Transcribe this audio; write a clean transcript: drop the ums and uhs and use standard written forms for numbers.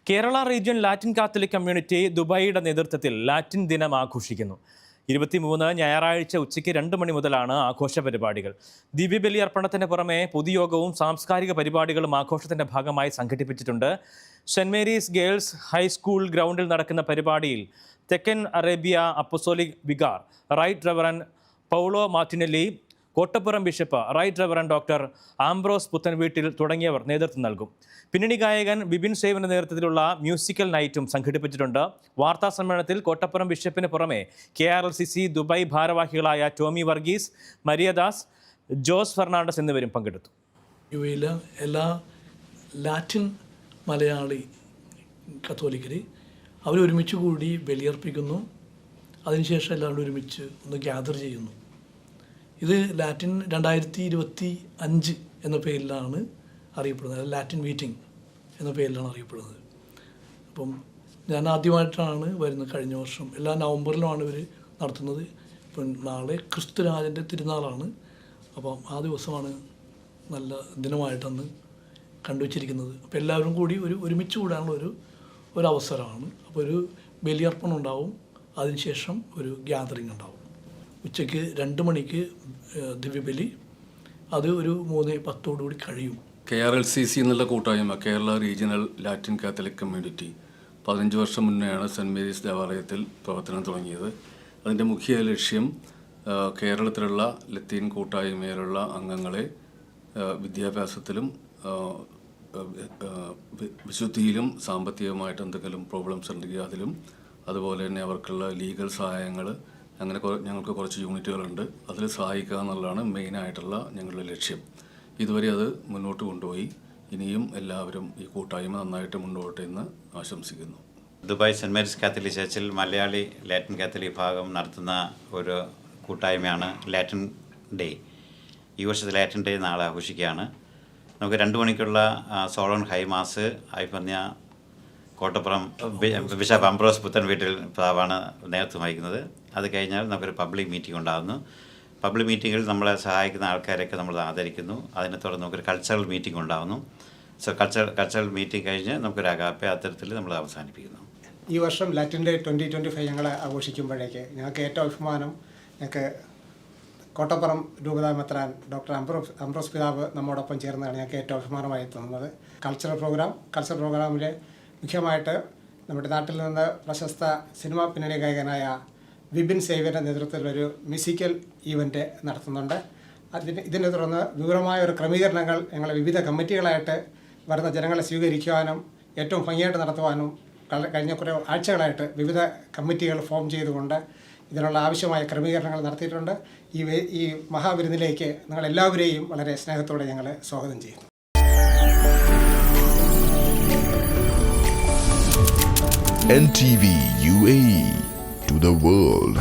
Kerala region Latin Catholic community ദുബായിയുടെ നേതൃത്വത്തിൽ Latin ദിനം ആഘോഷിക്കുന്നു. 23 ഞായറാഴ്ച ഉച്ചയ്ക്ക് 2 മണി മുതലാണ് ആഘോഷ പരിപാടികൾ. ദിവ്യബലി അർപ്പണത്തിന് പുറമെ പൊതുയോഗവും സാംസ്കാരിക പരിപാടികളും ആഘോഷത്തിന്റെ ഭാഗമായി സംഘടിപ്പിച്ചിട്ടുണ്ട്. സെന്റ് മേരീസ് ഗേൾസ് ഹൈസ്കൂൾ ഗ്രൗണ്ടിൽ നടക്കുന്ന പരിപാടിയിൽ തെക്കൻ Arabia apostolic vicar right reverend Paolo Martinelli, Kottappuram bishop right reverend doctor Ambrose Puthenveettil തുടങ്ങിയവർ നേതൃത്വം നൽകും. പിന്നണി ഗായകൻ ബിബിൻ സേവന്റെ നേതൃത്വത്തിലുള്ള മ്യൂസിക്കൽ നൈറ്റും സംഘടിപ്പിച്ചിട്ടുണ്ട്. വാർത്താ സമ്മേളനത്തിൽ കോട്ടപ്പുറം ബിഷപ്പിന് പുറമെ KRLCC ദുബായ് ഭാരവാഹികളായ ടോമി വർഗീസ്, മരിയദാസ്, ജോസ് ഫെർണാണ്ടസ് എന്നിവരും പങ്കെടുത്തു. യുഎയിലെ എല്ലാ ലാറ്റിൻ മലയാളി കത്തോലിക്കർ അവരൊരുമിച്ച് കൂടി ബലിയർപ്പിക്കുന്നു. അതിനുശേഷം എല്ലാവരും ഒരുമിച്ച് ഒന്ന് ഗ്യാദർ ചെയ്യുന്നു. ഇത് ലാറ്റിൻ 2025 എന്ന പേരിലാണ് അറിയപ്പെടുന്നത്. ലാറ്റിൻ മീറ്റിംഗ് എന്ന പേരിലാണ് അറിയപ്പെടുന്നത്. അപ്പം ഞാൻ ആദ്യമായിട്ടാണ് വരുന്നത്. കഴിഞ്ഞ വർഷം എല്ലാ നവംബറിലുമാണ് ഇവർ നടത്തുന്നത്. ഇപ്പം നാളെ ക്രിസ്തുരാജൻ്റെ തിരുനാളാണ്. അപ്പം ആ ദിവസമാണ് നല്ല ദിനമായിട്ടന്ന് കണ്ടുവച്ചിരിക്കുന്നത്. അപ്പോൾ എല്ലാവരും കൂടി ഒരുമിച്ച് കൂടാനുള്ള ഒരു അവസരമാണ്. അപ്പോൾ ഒരു ബലിയർപ്പണം ഉണ്ടാവും, അതിനുശേഷം ഒരു ഗ്യാതറിങ് ഉണ്ടാവും. ഉച്ചയ്ക്ക് 2 മണിക്ക് ദിവ്യബലി, അത് ഒരു 3:10 കഴിയും. KRLCC എന്നുള്ള കൂട്ടായ്മ Kerala regional Latin Catholic community 15 വർഷം മുന്നെയാണ് സെൻറ്റ് മേരീസ് ദേവാലയത്തിൽ പ്രവർത്തനം തുടങ്ങിയത്. അതിൻ്റെ മുഖ്യ ലക്ഷ്യം കേരളത്തിലുള്ള ലത്തീൻ കൂട്ടായ്മയിലുള്ള അംഗങ്ങളെ വിദ്യാഭ്യാസത്തിലും വിശുദ്ധിയിലും സാമ്പത്തികമായിട്ട് എന്തെങ്കിലും പ്രോബ്ലംസ് ഉണ്ടെങ്കിൽ അതിലും, അതുപോലെ തന്നെ അവർക്കുള്ള ലീഗൽ സഹായങ്ങൾ, അങ്ങനെ ഞങ്ങൾക്ക് കുറച്ച് യൂണിറ്റുകളുണ്ട്, അതിൽ സഹായിക്കുക എന്നുള്ളതാണ് മെയിനായിട്ടുള്ള ഞങ്ങളുടെ ലക്ഷ്യം. ഇതുവരെ അത് മുന്നോട്ട് കൊണ്ടുപോയി. ഇനിയും എല്ലാവരും ഈ കൂട്ടായ്മ നന്നായിട്ട് മുന്നോട്ട് എന്ന് ആശംസിക്കുന്നു. ദുബായ് സെൻറ്റ് മേരീസ് കാത്തലിക് ചർച്ചിൽ മലയാളി ലാറ്റിൻ കാത്തലിക് വിഭാഗം നടത്തുന്ന ഒരു കൂട്ടായ്മയാണ് ലാറ്റിൻ ഡേ. ഈ വർഷത്തെ ലാറ്റിൻ ഡേ നാളെ ആഘോഷിക്കുകയാണ്. നമുക്ക് 2 മണിക്കുള്ള സോളോൺ ഹൈമാസ് ആയി പറഞ്ഞ കോട്ടപ്പുറം ബിഷപ്പ് ആംബ്രോസ് പുത്തൻവീട്ടിൽ പിതാവാണ് നേതൃത്വം വഹിക്കുന്നത്. അത് കഴിഞ്ഞാൽ നമുക്കൊരു പബ്ലിക് മീറ്റിംഗ് ഉണ്ടാകുന്നു. പബ്ലിക് മീറ്റിങ്ങിൽ നമ്മളെ സഹായിക്കുന്ന ആൾക്കാരെയൊക്കെ നമ്മൾ ആദരിക്കുന്നു. അതിനെ തുടർന്ന് നമുക്കൊരു കൾച്ചറൽ മീറ്റിംഗ് ഉണ്ടാകുന്നു. സോ കൾച്ചറൽ മീറ്റിംഗ് കഴിഞ്ഞ് നമുക്കൊരു അഗാപ്പെ അത്തരത്തിൽ നമ്മൾ അവസാനിപ്പിക്കുന്നു. ഈ വർഷം ലാറ്റിൻ ഡേ 2025 ഞങ്ങൾ ആഘോഷിക്കുമ്പോഴേക്ക് ഞങ്ങൾക്ക് ഏറ്റവും അഭിമാനം, ഞങ്ങൾക്ക് കോട്ടപ്പുറം രൂപതാ മെത്രാൻ ഡോക്ടർ അംബ്രോസ് പിതാവ് നമ്മോടൊപ്പം ചേർന്നാണ് ഞങ്ങൾക്ക് ഏറ്റവും അഭിമാനമായി തോന്നുന്നത്. കൾച്ചറൽ പ്രോഗ്രാമിൽ മുഖ്യമായിട്ട് നമ്മുടെ നാട്ടിൽ നിന്ന് പ്രശസ്ത സിനിമാ പിന്നണി ഗായകനായ ബിബിൻ സേവ്യൻ്റെ നേതൃത്വത്തിലൊരു മ്യൂസിക്കൽ ഈവൻറ്റ് നടത്തുന്നുണ്ട്. ഇതിനെ തുടർന്ന് വിപുലമായ ഒരു ക്രമീകരണങ്ങൾ ഞങ്ങൾ വിവിധ കമ്മിറ്റികളായിട്ട് വരുന്ന ജനങ്ങളെ സ്വീകരിക്കുവാനും ഏറ്റവും ഭംഗിയായിട്ട് നടത്തുവാനും കഴിഞ്ഞ കുറേ ആഴ്ചകളായിട്ട് വിവിധ കമ്മിറ്റികൾ ഫോം ചെയ്തുകൊണ്ട് ഇതിനുള്ള ആവശ്യമായ ക്രമീകരണങ്ങൾ നടത്തിയിട്ടുണ്ട്. ഈ മഹാവിരുന്നിലേക്ക് നിങ്ങളെല്ലാവരെയും വളരെ സ്നേഹത്തോടെ ഞങ്ങൾ സ്വാഗതം ചെയ്യുന്നു. NTV UAE to the world.